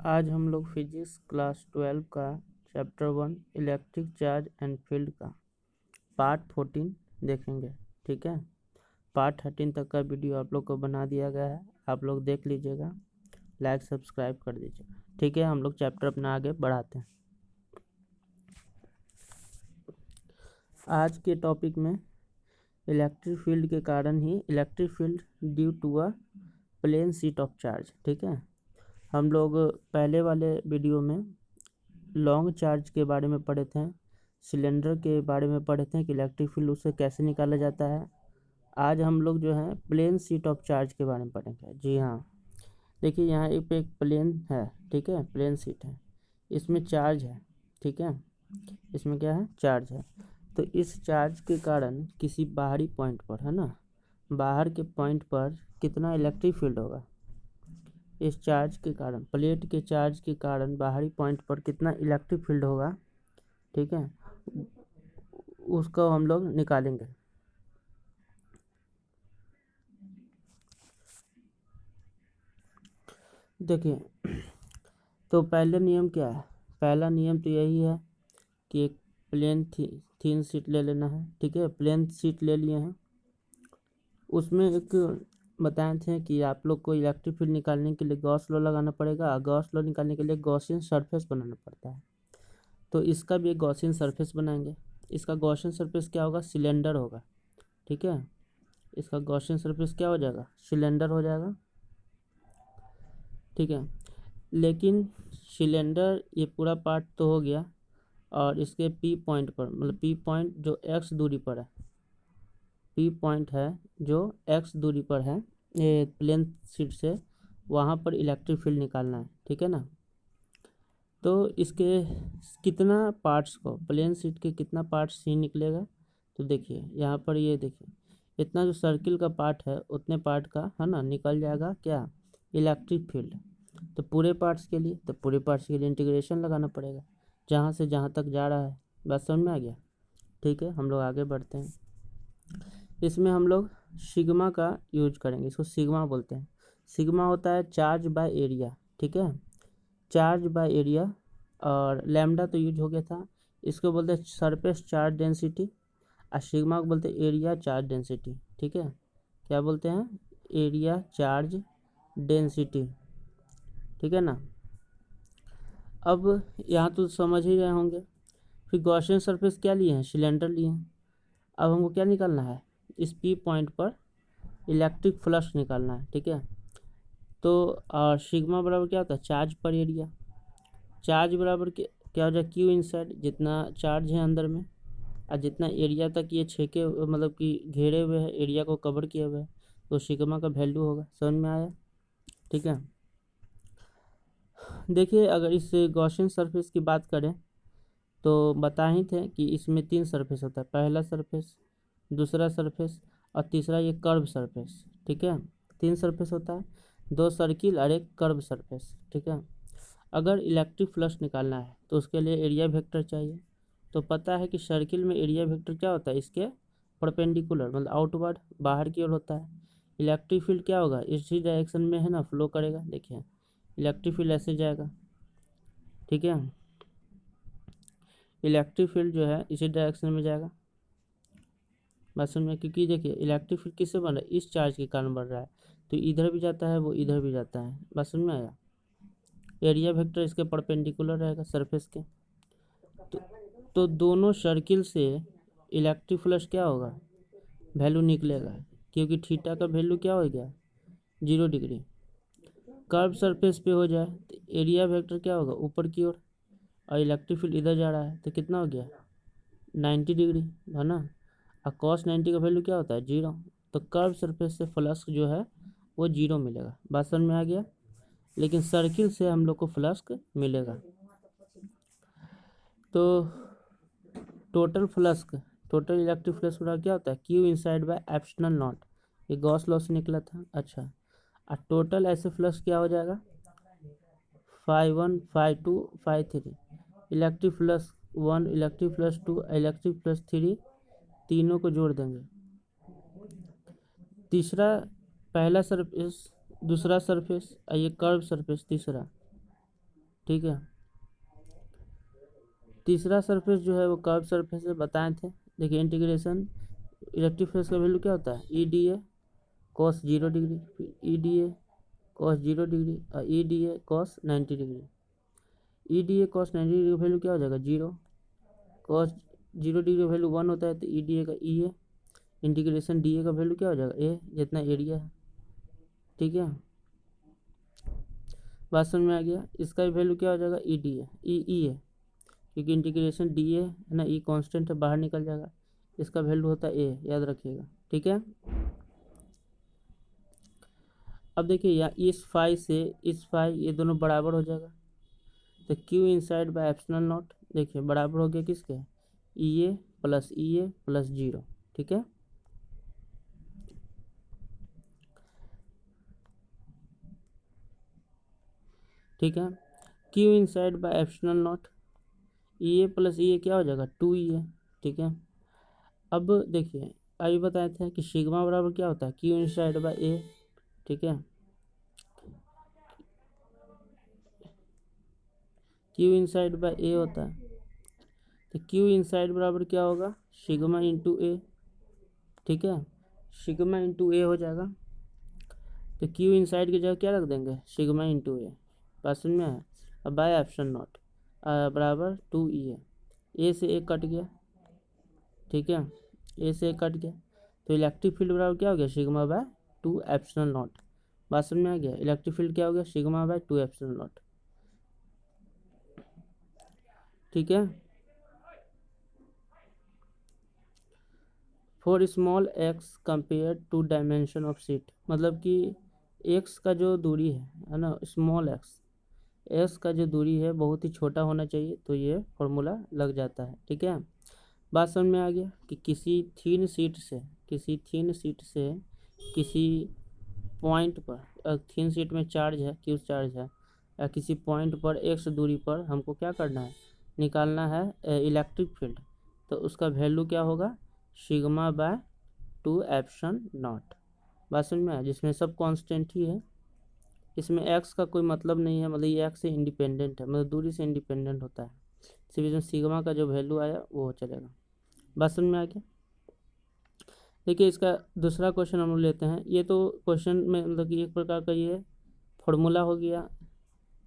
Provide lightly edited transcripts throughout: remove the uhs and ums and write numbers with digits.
आज हम लोग फिजिक्स क्लास 12 का chapter 1 electric charge and field का पार्ट 14 देखेंगे। ठीक है, पार्ट 13 तक का वीडियो आप लोग को बना दिया गया है, आप लोग देख लीजिएगा, लाइक सब्सक्राइब कर दीजिएगा। ठीक है, हम लोग चैप्टर अपना आगे बढ़ाते हैं। आज के टॉपिक में इलेक्ट्रिक फील्ड के कारण ही electric field due to a plane sheet of charge. ठीक है, हम लोग पहले वाले वीडियो में लॉन्ग चार्ज के बारे में पढ़े थे, सिलेंडर के बारे में पढ़े थे कि इलेक्ट्रिक फील्ड उससे कैसे निकाला जाता है। आज हम लोग जो है प्लेन शीट ऑफ चार्ज के बारे में पढ़ेंगे। जी हाँ, देखिए यहाँ एक प्लेन है, ठीक है, प्लेन शीट है, इसमें चार्ज है। ठीक है, इसमें क्या है, चार्ज है। तो इस चार्ज के कारण किसी बाहरी पॉइंट पर, है ना, बाहर के पॉइंट पर कितना इलेक्ट्रिक फील्ड होगा, इस चार्ज के कारण, प्लेट के चार्ज के कारण बाहरी पॉइंट पर कितना इलेक्ट्रिक फील्ड होगा, ठीक है, उसको हम लोग निकालेंगे। देखिए, तो पहले नियम क्या है, पहला नियम तो यही है कि एक प्लेन थीन शीट ले लेना है। ठीक है, प्लेन शीट ले लिए हैं, उसमें एक बताए थे कि आप लोग को इलेक्ट्रिक फील्ड निकालने के लिए गॉस लॉ लगाना पड़ेगा। गॉस लॉ निकालने के लिए गॉसियन सरफेस बनाना पड़ता है। तो इसका भी एक गॉसियन सरफेस बनाएंगे। इसका गॉसियन सरफेस क्या होगा, सिलेंडर होगा। ठीक है, इसका गॉसियन सरफेस क्या हो जाएगा, सिलेंडर हो जाएगा। ठीक है, लेकिन सिलेंडर ये पूरा पार्ट तो हो गया, और इसके पी पॉइंट पर, मतलब पी पॉइंट जो एक्स दूरी पर है, पी पॉइंट है जो एक्स दूरी पर है ये प्लेन शीट से, वहाँ पर इलेक्ट्रिक फील्ड निकालना है। ठीक है ना, तो इसके कितना पार्ट्स को, प्लेन शीट के कितना पार्ट्स ही निकलेगा, तो देखिए यहाँ पर, ये देखिए इतना जो सर्किल का पार्ट है उतने पार्ट का, है ना, निकल जाएगा क्या, इलेक्ट्रिक फील्ड। तो पूरे पार्ट्स के लिए, तो पूरे पार्ट्स के लिए इंटीग्रेशन लगाना पड़ेगा, जहाँ से जहाँ तक जा रहा है। बात समझ में आ गया। ठीक है, हम लोग आगे बढ़ते हैं। इसमें हम लोग सिग्मा का यूज करेंगे, इसको सिग्मा बोलते हैं। सिग्मा होता है चार्ज बाय एरिया। ठीक है, चार्ज बाय एरिया, और लैम्डा तो यूज हो गया था, इसको बोलते हैं सरफेस चार्ज डेंसिटी, और सिग्मा को बोलते हैं एरिया चार्ज डेंसिटी। ठीक है, क्या बोलते हैं, एरिया चार्ज डेंसिटी। ठीक है ना, अब यहाँ तो समझ ही रहे होंगे। फिर गॉसियन सरफेस क्या लिए हैं, सिलेंडर लिए हैं। अब हमको क्या निकालना है, इस पी पॉइंट पर इलेक्ट्रिक फ्लक्स निकालना है। ठीक है, तो सिग्मा बराबर क्या होता है, चार्ज पर एरिया। चार्ज बराबर क्या हो जाए, क्यू इनसाइड, जितना चार्ज है अंदर में और जितना एरिया तक ये छेके, मतलब कि घेरे हुए है, एरिया को कवर किए हुए है, तो सिग्मा का वैल्यू होगा। समझ में आया। ठीक है, देखिए अगर इस गॉसियन सरफेस की बात करें तो बता ही थे कि इसमें 3 सरफेस होता है, पहला सरफेस, दूसरा सरफेस, और तीसरा ये कर्व सरफेस। ठीक है, 3 सरफेस होता है, 2 सर्किल और एक कर्व सरफेस। ठीक है, अगर इलेक्ट्रिक फ्लक्स निकालना है तो उसके लिए एरिया वेक्टर चाहिए। तो पता है कि सर्किल में एरिया वेक्टर क्या होता है, इसके परपेंडिकुलर, मतलब आउटवर्ड, बाहर की ओर होता है। इलेक्ट्रिक फील्ड क्या होगा, इसी डायरेक्शन में, है ना, फ्लो करेगा। देखिए इलेक्ट्रिक फील्ड ऐसे जाएगा। ठीक है, इलेक्ट्रिक फील्ड जो है इसी डायरेक्शन में जाएगा। बात समझ में, क्योंकि देखिए इलेक्ट्रिक फील्ड किससे बन रहा है, इस चार्ज के कारण बढ़ रहा है, तो इधर भी जाता है, वो इधर भी जाता है। बात समझ में आया। एरिया वेक्टर इसके परपेंडिकुलर रहेगा सरफेस के। तो, तो दोनों सर्किल से इलेक्ट्रिक फ्लक्स क्या होगा, वैल्यू निकलेगा, क्योंकि थीटा का वैल्यू क्या हो गया, 0 डिग्री। कर्व सरफेस पे हो जाए तो एरिया वेक्टर क्या होगा, ऊपर की ओर, और इलेक्ट्रिक फील्ड इधर जा रहा है, तो कितना हो गया, 90 डिग्री, है ना। और cos 90 का वैल्यू क्या होता है, 0। तो कर्व सरफेस से फ्लक्स जो है वो 0 मिलेगा। बात समझ में आ गया। लेकिन सर्किल से हम लोग को फ्लक्स मिलेगा। तो total flux, total electric flux पूरा क्या होता है, q inside by epsilon not, ये गॉस लॉ से निकला था। अच्छा, और टोटल ऐसे फ्लक्स क्या हो जाएगा, 5 1 5 2 5 3। Electric flux 1, electric flux 2, electric flux 3, तीनों को जोड़ देंगे। तीसरा, पहला सरफेस, दूसरा सरफेस, और ये कर्व सरफेस तीसरा, ठीक है। तीसरा सरफेस जो है वो कर्व सरफेस है, बताए थे। देखिए इंटीग्रेशन इलेक्ट्रिक फील्ड का वैल्यू क्या होता है, e d a cos 0 degree, फिर e d a cos 0 degree और e d a cos 90 degree. E d a cos 90 degree का वैल्यू क्या हो जाएगा, 0। कॉस 0 डिग्री का वैल्यू 1 होता है, तो ई डी ए का ई ए इंटीग्रेशन डी ए का वैल्यू क्या हो जाएगा, ए, जितना एरिया है। ठीक है, बात समझ में आ गया। इसका भी वैल्यू क्या हो जाएगा, ई डी ए ई है, क्योंकि इंटीग्रेशन डी ए है ना, ई कांस्टेंट है, बाहर निकल जाएगा। इसका वैल्यू होता है ए, याद रखिएगा। ठीक है, अब देखिए यहाँ इस फाई से इस फाई ये दोनों बराबर हो जाएगा, तो Q inside by epsilon not, देखिए बराबर हो गया किसके, ई ए प्लस 0। ठीक है, ठीक है, q inside by epsilon naught, e a plus e a क्या हो जाएगा, 2 ई ए। ठीक है, अब देखिए अभी बताए थे कि सिग्मा बराबर क्या होता है, क्यू इनसाइड बाय ए। ठीक है, क्यू इनसाइड बाय ए होता है, तो क्यू इनसाइड बराबर क्या होगा, सिग्मा इंटू ए। ठीक है, सिग्मा इंटू ए हो जाएगा, तो क्यू इनसाइड की जगह क्या रख देंगे, सिग्मा इंटू ए। बात समझ में है। अब बाय एप्सिलॉन नॉट बराबर 2 ई ए से ए कट गया। ठीक है, ए से ए कट गया, तो इलेक्ट्रिक फील्ड बराबर क्या हो गया, सिग्मा बाय 2 एप्सिलॉन नॉट। बात समझ में आ गया, इलेक्ट्रिक फील्ड क्या हो गया, सिग्मा बाय 2 एप्सिलॉन नॉट। ठीक है, for small x compare to dimension of sheet, मतलब कि एक्स का जो दूरी है ना, स्मॉल एक्स का जो दूरी है बहुत ही छोटा होना चाहिए, तो ये फॉर्मूला लग जाता है। ठीक है, बात समझ में आ गया कि किसी थीन सीट से किसी पॉइंट पर, थीन सीट में चार्ज है, क्यू चार्ज है, या किसी पॉइंट पर एक्स दूरी पर हमको क्या करना है, निकालना है इलेक्ट्रिक फील्ड, तो उसका वैल्यू क्या होगा, सिग्मा बाय 2 एप्सिलॉन नॉट। बात समझ में आया, जिसमें सब कांस्टेंट ही है, इसमें एक्स का कोई मतलब नहीं है, मतलब ये एक्स से इंडिपेंडेंट है, मतलब दूरी से इंडिपेंडेंट होता है, सिर्फ इसमें सिग्मा का जो वैल्यू आया वो चलेगा। बात समझ में आ गया। देखिए इसका दूसरा क्वेश्चन हम लोग लेते हैं। ये तो क्वेश्चन में मतलब कि एक प्रकार का ये फॉर्मूला हो गया,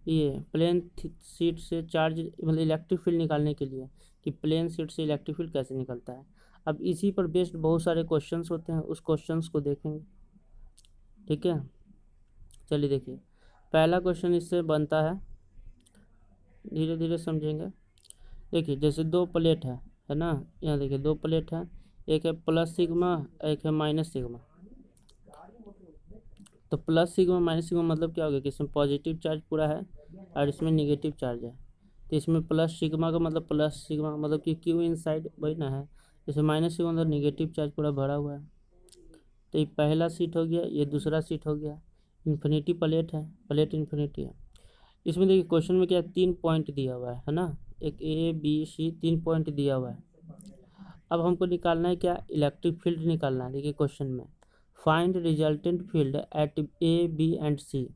ये प्लेन शीट से चार्ज मतलब इलेक्ट्रिक फील्ड निकालने के लिए, कि प्लेन शीट से इलेक्ट्रिक फील्ड कैसे निकलता है। अब इसी पर बेस्ड बहुत सारे क्वेश्चंस होते हैं, उस क्वेश्चंस को देखेंगे। ठीक है, चलिए देखिए पहला क्वेश्चन इससे बनता है, धीरे धीरे समझेंगे। देखिए जैसे दो प्लेट है ना, यहाँ देखिए दो प्लेट है, एक है प्लस सिग्मा, एक है माइनस सिग्मा। तो प्लस सिग्मा माइनस सिग्मा मतलब क्या हो गया कि इसमें पॉजिटिव चार्ज पूरा है और इसमें निगेटिव चार्ज है, तो इसमें प्लस सिग्मा का मतलब प्लस सिग्मा मतलब कि क्यू इनसाइड वही ना है, इसमें माइनस सिग्मा मतलब निगेटिव चार्ज पूरा भरा हुआ है। तो ये पहला सीट हो गया, ये दूसरा सीट हो गया। इन्फिनिटी प्लेट है, प्लेट इन्फिनिटी है। इसमें देखिए क्वेश्चन में क्या 3 पॉइंट दिया हुआ है ना, एक ए बी सी 3 पॉइंट दिया हुआ है। अब हमको निकालना है क्या, इलेक्ट्रिक फील्ड निकालना है। देखिए क्वेश्चन में find resultant field at A B and C,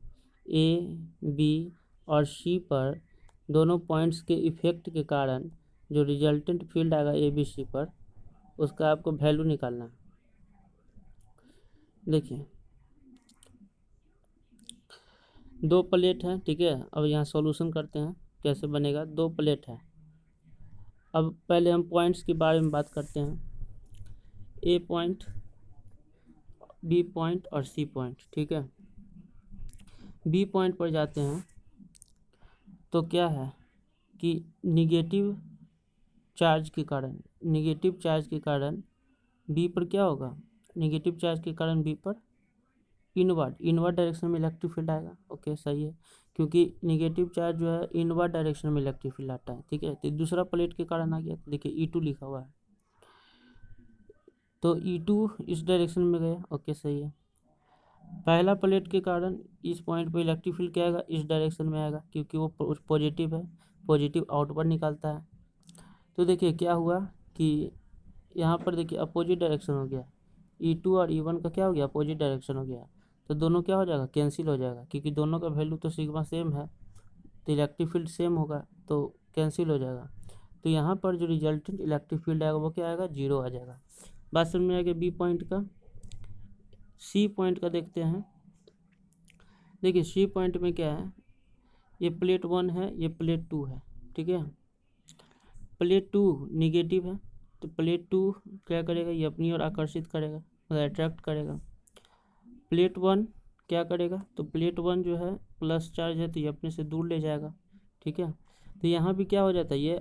A B और सी पर दोनों पॉइंट्स के इफेक्ट के कारण जो रिजल्टेंट फील्ड आएगा ए बी सी पर, उसका आपको वैल्यू निकालना है। देखिए दो प्लेट है, ठीक है। अब यहाँ सॉल्यूशन करते हैं कैसे बनेगा। दो प्लेट है, अब पहले हम पॉइंट्स के बारे में बात करते हैं, ए पॉइंट, बी पॉइंट और सी पॉइंट। ठीक है, बी पॉइंट पर जाते हैं तो क्या है कि निगेटिव चार्ज के कारण बी पर क्या होगा, निगेटिव चार्ज के कारण बी पर इनवर्ड डायरेक्शन में इलेक्ट्रिक फील्ड आएगा। ओके सही है, क्योंकि निगेटिव चार्ज जो है इनवर्ड डायरेक्शन में इलेक्ट्रिक फील्ड आता है। ठीक है, तो दूसरा प्लेट के कारण आ गया, देखिए E2 लिखा हुआ है, तो E2 इस डायरेक्शन में गया। ओके सही है, पहला प्लेट के कारण इस पॉइंट पर इलेक्ट्रिक फील्ड क्या आएगा, इस डायरेक्शन में आएगा, क्योंकि वो पॉजिटिव है, पॉजिटिव आउटवर्ड निकालता है। तो देखिए क्या हुआ कि यहाँ पर देखिए अपोजिट डायरेक्शन हो गया, E2 और E1 का क्या हो गया, अपोजिट डायरेक्शन हो गया, तो दोनों क्या हो जाएगा, कैंसिल हो जाएगा, क्योंकि दोनों का वैल्यू तो सिग्मा सेम है। तो इलेक्ट्रिक फील्ड सेम होगा तो कैंसिल हो जाएगा। तो यहाँ पर जो रिजल्टेंट इलेक्ट्रिक फील्ड आएगा वो क्या आएगा, 0 आ जाएगा। बात समझ में आ गया बी पॉइंट का। सी पॉइंट का देखते हैं। देखिए सी पॉइंट में क्या है, ये प्लेट 1 है, ये प्लेट 2 है, ठीक है। प्लेट 2 निगेटिव है तो प्लेट 2 क्या करेगा, ये अपनी ओर आकर्षित करेगा, मतलब अट्रैक्ट करेगा। प्लेट 1 क्या करेगा, तो प्लेट 1 जो है प्लस चार्ज है तो ये अपने से दूर ले जाएगा, ठीक है। तो यहाँ भी क्या हो जाता है, ये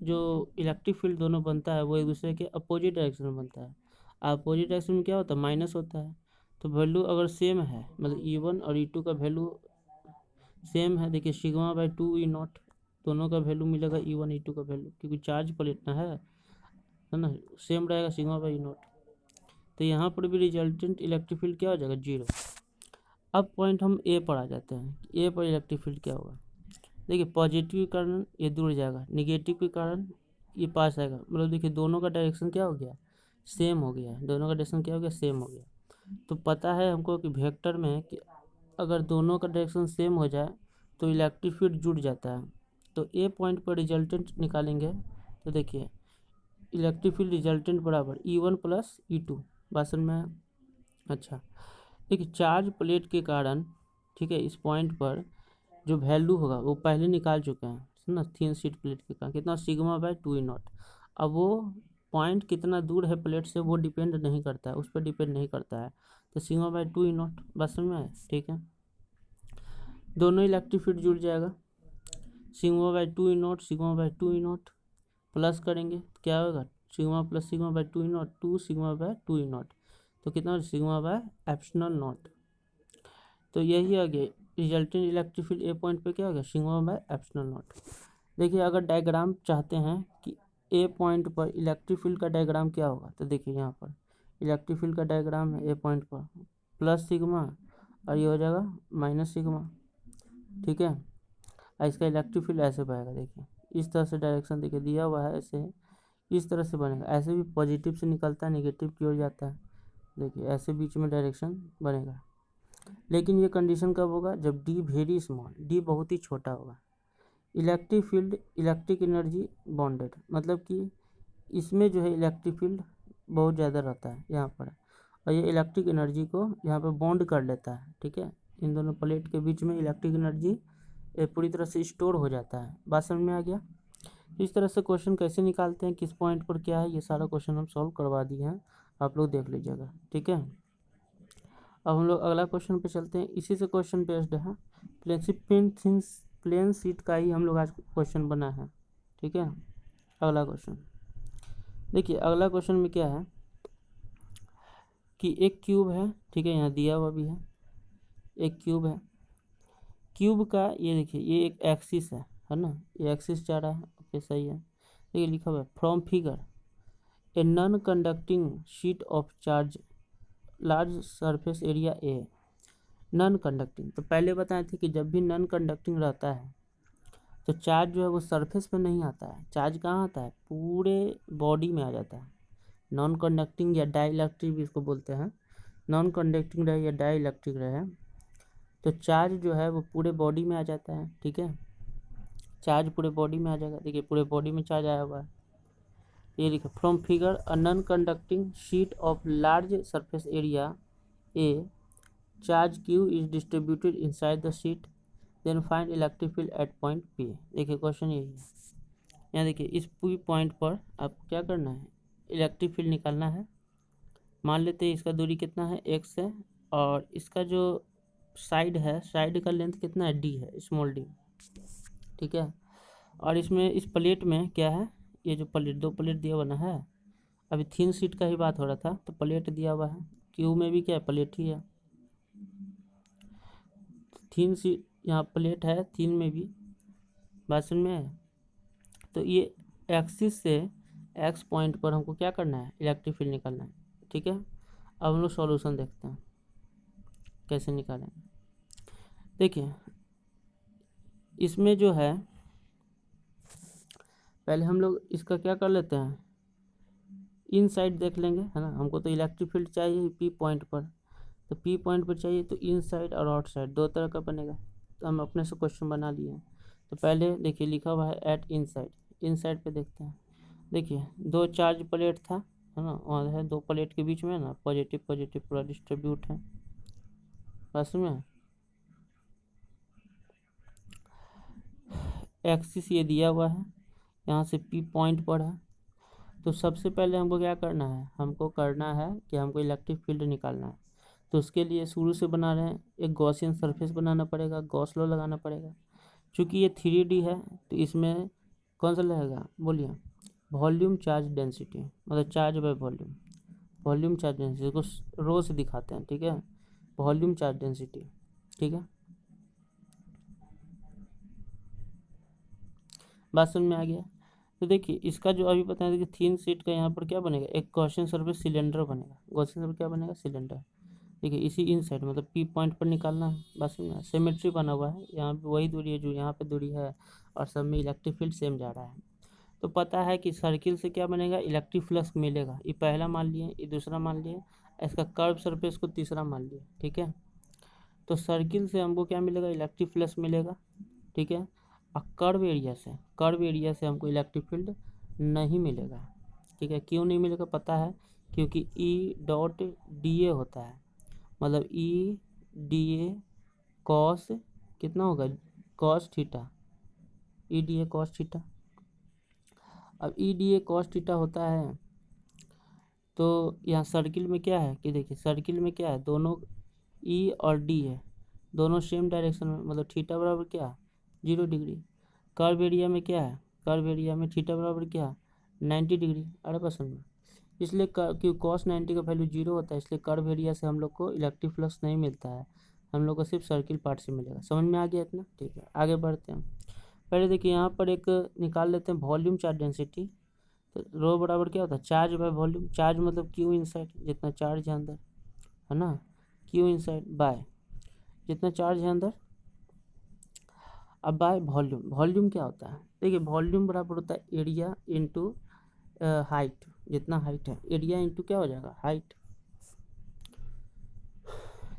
जो इलेक्ट्रिक फील्ड दोनों बनता है वो एक दूसरे के अपोजिट डायरेक्शन में बनता है। अपोजिट डायरेक्शन में क्या होता है, माइनस होता है। तो वैल्यू अगर सेम है, मतलब E1 और E2 का वैल्यू सेम है, देखिए सिग्मा बाई 2 E0 दोनों का वैल्यू मिलेगा E1 E2 का वैल्यू, क्योंकि चार्ज प्लेट ना है ना, सेम रहेगा सिग्मा बाई E0। तो यहाँ पर भी रिजल्टेंट इलेक्ट्रिक फील्ड क्या हो जाएगा, 0। अब पॉइंट हम ए पर आ जाते हैं, ए पर इलेक्ट्रिक फील्ड क्या होगा। देखिए पॉजिटिव के कारण ये दूर जाएगा, निगेटिव के कारण ये पास आएगा, मतलब देखिए दोनों का डायरेक्शन क्या हो गया, सेम हो गया, दोनों का डायरेक्शन क्या हो गया, सेम हो गया। तो पता है हमको कि वेक्टर में कि अगर दोनों का डायरेक्शन सेम हो जाए तो इलेक्ट्रिक फील्ड जुड़ जाता है। तो ए पॉइंट पर रिजल्टेंट निकालेंगे तो देखिए इलेक्ट्रिक फील्ड रिजल्टेंट बराबर E1 प्लस E2, बात समझ में आया। अच्छा देखिए चार्ज प्लेट के कारण, ठीक है, इस पॉइंट पर जो वैल्यू होगा वो पहले निकाल चुके हैं ना, थिन शीट प्लेट के कारण कितना, सिग्मा बाई 2 E0। अब वो पॉइंट कितना दूर है प्लेट से वो डिपेंड नहीं करता है, उस पर डिपेंड नहीं करता है, तो सिग्मा बाई 2 E0, बात समझ में आया, ठीक है। दोनों इलेक्ट्रिक फील्ड जुड़ जाएगा, sigma by 2 E0 sigma by 2 E0 plus करेंगे तो क्या होगा, sigma plus sigma by 2 E0 2 sigma by 2 E0, तो कितना सिग्मा बाय एप्सिलॉन नॉट। तो यही आ गया रिजल्टेंट इलेक्ट्रिक फील्ड ए पॉइंट पे क्या हो गया, सिग्मा बाय एप्सिलॉन नॉट। देखिए अगर डायग्राम चाहते हैं कि ए पॉइंट पर इलेक्ट्रिक फील्ड का डायग्राम क्या होगा, तो देखिए यहाँ पर इलेक्ट्रिक फील्ड का डायग्राम है ए पॉइंट पर, प्लस सिग्मा और ये हो जाएगा माइनस सिग्मा, ठीक है। और इसका इलेक्ट्रिक फील्ड ऐसे बनेगा, देखिए इस तरह से डायरेक्शन देखिए दिया हुआ है, ऐसे इस तरह से बनेगा, ऐसे भी पॉजिटिव से निकलता है नेगेटिव की ओर जाता है, देखिए ऐसे बीच में डायरेक्शन बनेगा। लेकिन ये कंडीशन कब होगा, जब डी वेरी स्मॉल, डी बहुत ही छोटा होगा। Electric field electric energy bonded, मतलब कि इसमें जो है इलेक्ट्रिक फील्ड बहुत ज़्यादा रहता है यहाँ पर, और ये इलेक्ट्रिक एनर्जी को यहाँ पर बॉन्ड कर लेता है, ठीक है। इन दोनों प्लेट के बीच में इलेक्ट्रिक एनर्जी पूरी तरह से स्टोर हो जाता है, बात समझ में आ गया। इस तरह से क्वेश्चन कैसे निकालते हैं, किस पॉइंट पर क्या है, ये सारा क्वेश्चन हम सॉल्व करवा दिए हैं, आप लोग देख लीजिएगा, ठीक है। अब हम लोग अगला क्वेश्चन पे चलते हैं, इसी से क्वेश्चन बेस्ड है, प्लेन शीट का ही हम लोग आज क्वेश्चन बना है, ठीक है। अगला क्वेश्चन देखिए, अगला क्वेश्चन में क्या है कि एक क्यूब है, ठीक है, यहाँ दिया हुआ भी है, एक क्यूब है, क्यूब का ये देखिए ये एक एक्सिस है ना, ये एक्सिस जा रहा है, ओके सही है। ये लिखा हुआ है from figure a non conducting sheet of charge large surface area A, non conducting, तो पहले बताए थे कि जब भी नॉन कंडक्टिंग रहता है तो चार्ज जो है वो सरफेस पे नहीं आता है, चार्ज कहाँ आता है, पूरे बॉडी में आ जाता है। नॉन कंडक्टिंग या डाई इलेक्ट्रिक भी इसको बोलते हैं, नॉन कंडक्टिंग रहे या डाई इलेक्ट्रिक रहे तो चार्ज जो है वो पूरे बॉडी में आ जाता है, ठीक है, चार्ज पूरे बॉडी में आ जाएगा। देखिए पूरे बॉडी में चार्ज आया हुआ है, ये लिखा from figure a non conducting sheet of large surface area A, charge Q is distributed inside the sheet, then find electric field at point P। देखिए क्वेश्चन यही है, यहाँ देखिए इस पूरी पॉइंट पर आपको क्या करना है, इलेक्ट्रिक फील्ड निकालना है। मान लेते हैं इसका दूरी कितना है, x है, और इसका जो साइड है, साइड का लेंथ कितना है, d है, स्मॉल d, ठीक है। और इसमें इस प्लेट में क्या है, ये जो प्लेट, दो प्लेट दिया हुआ है, अभी थिन शीट का ही बात हो रहा था, तो प्लेट दिया हुआ है, क्यू में भी क्या है, प्लेट ही है, थिन शीट यहाँ प्लेट है, थिन में भी, बात समझ में है। तो ये एक्सिस से एक्स पॉइंट पर हमको क्या करना है, इलेक्ट्रिक फील्ड निकालना है, ठीक है। अब हम लोग सॉल्यूशन देखते हैं कैसे निकालेंगे। देखिए इसमें जो है पहले हम लोग इसका क्या कर लेते हैं, इन साइड देख लेंगे, है ना, हमको तो इलेक्ट्रिक फील्ड चाहिए पी पॉइंट पर, तो पी पॉइंट पर चाहिए तो इन साइड और आउट साइड दो तरह का बनेगा, तो हम अपने से क्वेश्चन बना लिए हैं। तो पहले देखिए लिखा हुआ है एट इनसाइड, इनसाइड पे देखते हैं। देखिए दो चार्ज प्लेट था, है ना, और है दो प्लेट के बीच में ना पॉजिटिव पॉजिटिव पूरा डिस्ट्रीब्यूट है, बस में एक्सिस ये दिया हुआ है, यहाँ से पी पॉइंट पर है। तो सबसे पहले हमको क्या करना है, हमको करना है कि हमको इलेक्ट्रिक फील्ड निकालना है। तो उसके लिए शुरू से बना रहे हैं, एक गॉसियन सरफेस बनाना पड़ेगा, गॉस लॉ लगाना पड़ेगा। चूँकि ये 3D है तो इसमें कौन सा लगेगा बोलिए, वॉल्यूम चार्ज डेंसिटी, मतलब charge by volume, volume charge density को रो से दिखाते हैं, ठीक है, वॉल्यूम चार्ज डेंसिटी, ठीक है, बात समझ में आ गया। तो देखिए इसका जो अभी बताया, देखिए थीन शीट का यहाँ पर क्या बनेगा, एक गॉसियन सरफेस सिलेंडर बनेगा, गॉसियन सरफेस क्या बनेगा, सिलेंडर। देखिए इसी इन साइड मतलब पी पॉइंट पर निकालना है, बस में सिमेट्री बना हुआ है, यहाँ पे वही दूरी है जो यहाँ पे दूरी है, और सब में इलेक्ट्रिक फील्ड सेम जा रहा है। तो पता है कि सर्किल से क्या बनेगा, इलेक्ट्रिक फ्लक्स मिलेगा। ये पहला मान लिए, ये दूसरा मान लिए, इसका कर्व सरफेस को तीसरा मान लिए, ठीक है। तो सर्किल से हमको क्या मिलेगा, इलेक्ट्रिक फ्लक्स मिलेगा, ठीक है। और कर्व एरिया से, कर्व एरिया से हमको इलेक्ट्रिक फील्ड नहीं मिलेगा, ठीक है। क्यों नहीं मिलेगा पता है, क्योंकि ई डॉट डी ए होता है, मतलब ई डी ए कॉस कितना होगा, cos theta, e d a cos theta. अब e d a cos theta होता है, तो यहाँ सर्किल में क्या है कि देखिए सर्किल में क्या है, दोनों ई और डी है, दोनों सेम डायरेक्शन में, मतलब थीटा बराबर क्या, 0 डिग्री। कर्व एरिया में क्या है, कर्व एरिया में थीटा बराबर क्या, 90 डिग्री। अरे पसंद में, इसलिए क्योंकि कॉस 90 का वैल्यू 0 होता है, इसलिए कर्व एरिया से हम लोग को इलेक्ट्रिक फ्लक्स नहीं मिलता है, हम लोग को सिर्फ सर्किल पार्ट से मिलेगा। समझ में आ गया इतना, ठीक है। आगे बढ़ते हैं, पहले देखिए यहाँ पर एक निकाल लेते हैं वॉल्यूम चार्ज डेंसिटी। तो रो बराबर क्या होता है, चार्ज बाय वॉल्यूम, चार्ज मतलब क्यू इनसाइड, जितना चार्ज है अंदर, है ना, क्यू इनसाइड बाय जितना चार्ज है अंदर, अब बाय वॉल्यूम। वॉल्यूम क्या होता है, देखिए वॉल्यूम बराबर होता है एरिया इंटू हाइट, जितना हाइट है एरिया इंटू क्या हो जाएगा, हाइट।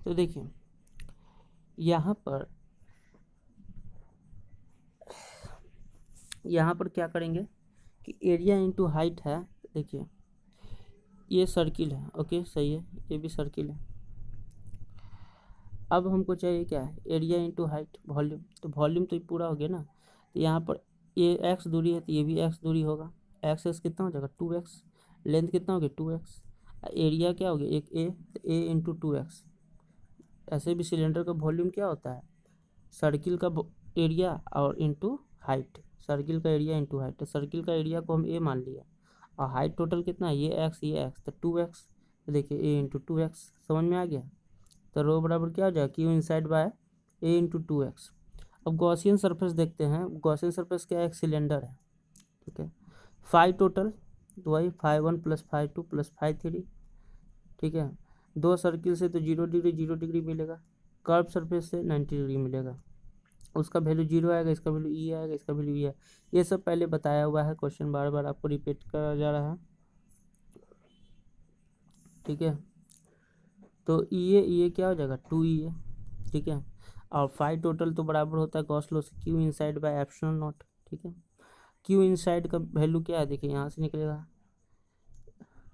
तो देखिए यहाँ पर क्या करेंगे कि एरिया इंटू हाइट है। देखिए ये सर्किल है, ओके सही है, ये भी सर्किल है। अब हमको चाहिए क्या है, एरिया इंटू हाइट, वॉल्यूम। तो वॉल्यूम तो पूरा हो गया ना, तो यहाँ पर ये एक्स दूरी है तो ये भी एक्स दूरी होगा, एक्स एक्स कितना हो जाएगा 2x, लेंथ कितना हो गया 2x, एरिया क्या हो गया एक ए, तो ए इंटू 2x। ऐसे भी सिलेंडर का वॉल्यूम क्या होता है, सर्किल का एरिया और इंटू हाइट, सर्किल का एरिया इंटू हाइट। तो सर्किल का एरिया को हम ए मान लिया, और हाइट टोटल कितना है, ये एक्स, तो 2x। तो देखिए ए इंटू 2x, समझ में आ गया। तो रो बराबर क्या हो जाएगा, क्यू इनसाइड बाय ए इंटू 2x। अब गॉसियन सरफेस देखते हैं, गॉसियन सरफेस क्या है, एक सिलेंडर है, ठीक है। फाइव टोटल, तो वही 5 1 + 5 2 + 5 3, ठीक है। दो सर्किल से तो 0 डिग्री मिलेगा, कर्व सरफेस से 90 डिग्री मिलेगा। उसका वैल्यू 0 आएगा, इसका वैल्यू ई आएगा, इसका वैल्यू ई है। ये सब पहले बताया हुआ है, क्वेश्चन बार बार आपको रिपीट करा जा रहा है, ठीक है। तो ई ए क्या हो जाएगा 2 ठीक है। और 5 टोटल तो बराबर होता है गॉस लॉ से Q inside by epsilon naught, ठीक है। क्यू इनसाइड का वैल्यू क्या है, देखिए यहाँ से निकलेगा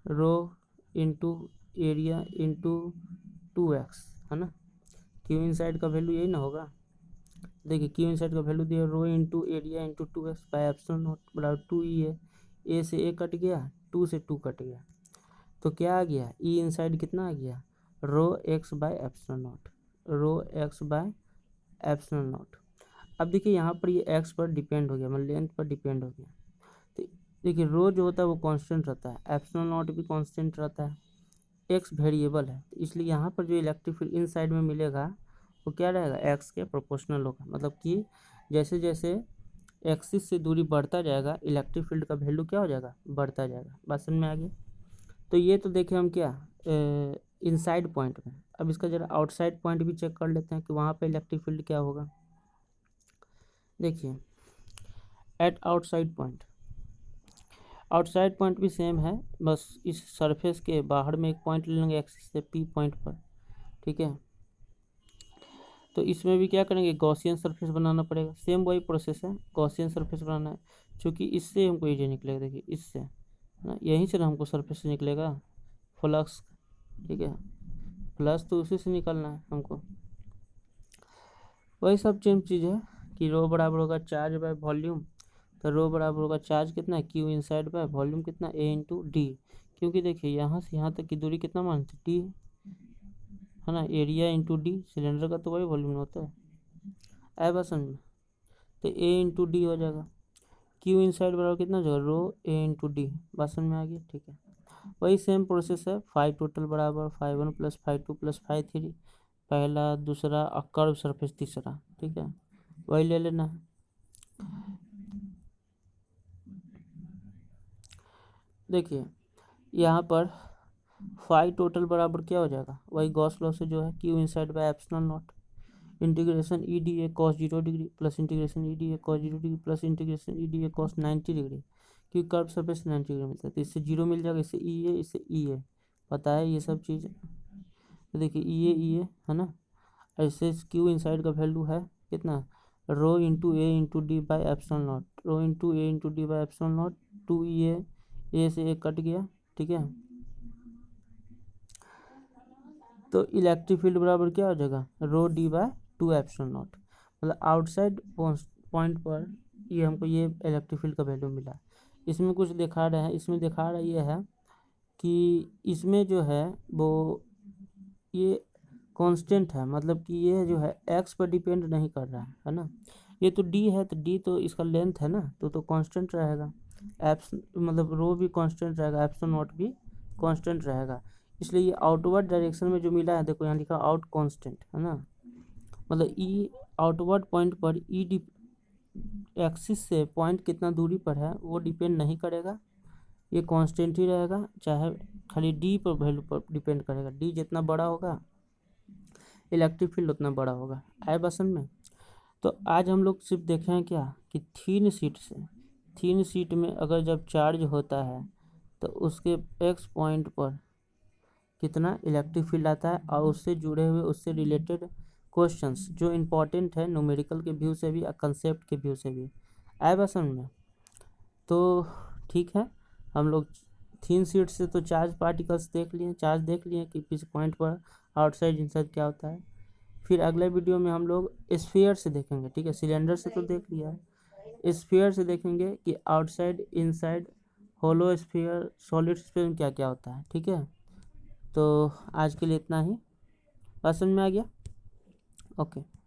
रो इंटू एरिया इंटू 2x, है ना। क्यू इनसाइड का वैल्यू यही ना होगा, देखिए क्यू इनसाइड का वैल्यू दिया rho into area into 2x by epsilon naught बराबर 2 है। ए से ए कट गया, 2 से 2 कट गया, तो क्या आ गया, ई इनसाइड कितना आ गया, rho x by epsilon naught, rho x by epsilon naught. अब देखिए यहाँ पर ये एक्स पर डिपेंड हो गया, मतलब लेंथ पर डिपेंड हो गया। तो देखिए रो जो होता है वो कांस्टेंट रहता है, एप्सिलॉन नॉट भी कांस्टेंट रहता है, एक्स वेरिएबल है, तो इसलिए यहाँ पर जो इलेक्ट्रिक फील्ड इन साइड में मिलेगा वो क्या रहेगा, एक्स के प्रोपोर्शनल होगा। मतलब कि जैसे जैसे एक्सिस से दूरी बढ़ता जाएगा, इलेक्ट्रिक फील्ड का वैल्यू क्या हो जाएगा, बढ़ता जाएगा। बात समझ में आ गया। तो ये तो देखें हम क्या इनसाइड पॉइंट में। अब इसका जरा आउटसाइड पॉइंट भी चेक कर लेते हैं कि वहाँ पे इलेक्ट्रिक फील्ड क्या होगा। देखिए at outside point, outside point भी सेम है, बस इस सरफेस के बाहर में एक पॉइंट ले लेंगे एक्सिस से पी पॉइंट पर, ठीक है। तो इसमें भी क्या करेंगे, गॉसियन सरफेस बनाना पड़ेगा। सेम वही प्रोसेस है, गॉसियन सरफेस बनाना है, क्योंकि इससे हमको एरिया निकलेगा। देखिए इससे है ना, यहीं से ना हमको सरफेस निकलेगा फ्लक्स, ठीक है, प्लस तो उसी से निकलना है हमको। वही सब सेम चीज़ है कि रो बराबर होगा चार्ज बाय वॉल्यूम। तो रो बराबर होगा चार्ज कितना है, क्यू इनसाइड बाय वॉल्यूम कितना, ए इंटू डी। क्योंकि देखिए यहाँ से यहाँ तक की दूरी कितना मानते, डी है ना, एरिया इंटू डी, सिलेंडर का तो वही वॉल्यूम होता है। आए बात समझ में। तो ए इंटू डी हो जाएगा, क्यू इनसाइड बराबर कितना हो जाएगा, रो ए इंटू डी। बात समझ में आ गया, ठीक है। वही सेम प्रोसेस है, फाइव टोटल बराबर 5 1 प्लस 5 2 प्लस 5 3, पहला दूसरा और कर्व सरफेस तीसरा, ठीक है, वही ले लेना है। देखिए यहाँ पर 5 टोटल बराबर क्या हो जाएगा, वही गॉस लॉ से जो है, q inside by epsilon not integration E d a cos 0 degree plus integration E d a cos 0 degree plus integration E d a cos 90 degree, क्योंकि कर्व सरफेस 90 डिग्री मिलता है, तो इससे 0 मिल जाएगा, इससे ई ए, इससे ई ए, पता है ये सब चीज़। तो देखिए ई ए है ना, ऐसे क्यू इनसाइड का वैल्यू है कितना, rho into a into d by epsilon naught, rho into a into d by epsilon naught, 2 a से ए कट गया, ठीक है। तो इलेक्ट्रिक फील्ड बराबर क्या हो जाएगा, rho D bye 2 epsilon not, मतलब आउटसाइड पॉइंट पर ये हमको ये इलेक्ट्रिक फील्ड का वैल्यू मिला। इसमें कुछ दिखा रहा है, इसमें दिखा रहा ये है कि इसमें जो है वो ये कांस्टेंट है, मतलब कि ये जो है एक्स पर डिपेंड नहीं कर रहा है ना। ये तो डी है, तो डी तो इसका लेंथ है ना, तो कांस्टेंट रहेगा। एप्स मतलब रो भी कांस्टेंट रहेगा, एप्सिलॉन नॉट भी कांस्टेंट रहेगा। इसलिए ये आउटवर्ड डायरेक्शन में जो मिला है, देखो यहाँ लिखा आउट कांस्टेंट है ना, मतलब ई आउटवर्ड पॉइंट पर ई डी एक्सिस से पॉइंट कितना दूरी पर है वो डिपेंड नहीं करेगा, ये कांस्टेंट ही रहेगा, चाहे खाली डी पर वैल्यू पर डिपेंड करेगा। डी जितना बड़ा होगा इलेक्ट्रिक फील्ड उतना बड़ा होगा। आए बसन में। तो आज हम लोग सिर्फ देखे हैं क्या कि थीन शीट में अगर जब चार्ज होता है तो उसके एक्स पॉइंट पर कितना इलेक्ट्रिक फील्ड आता है, और उससे जुड़े हुए उससे रिलेटेड क्वेश्चंस जो इम्पोर्टेंट है न्यूमेरिकल के व्यू से भी और कंसेप्ट के व्यू से भी। आए बात समझ में। तो ठीक है, हम लोग थीन शीट से तो चार्ज पार्टिकल्स देख लिए, चार्ज देख लिए कि किस पॉइंट पर आउटसाइड इनसाइड क्या होता है। फिर अगले वीडियो में हम लोग स्फीयर से देखेंगे, ठीक है, सिलेंडर से तो देख लिया है, स्फीयर से देखेंगे कि outside inside hollow sphere solid sphere में क्या क्या होता है, ठीक है। तो आज के लिए इतना ही, समझ में आ गया, ओके।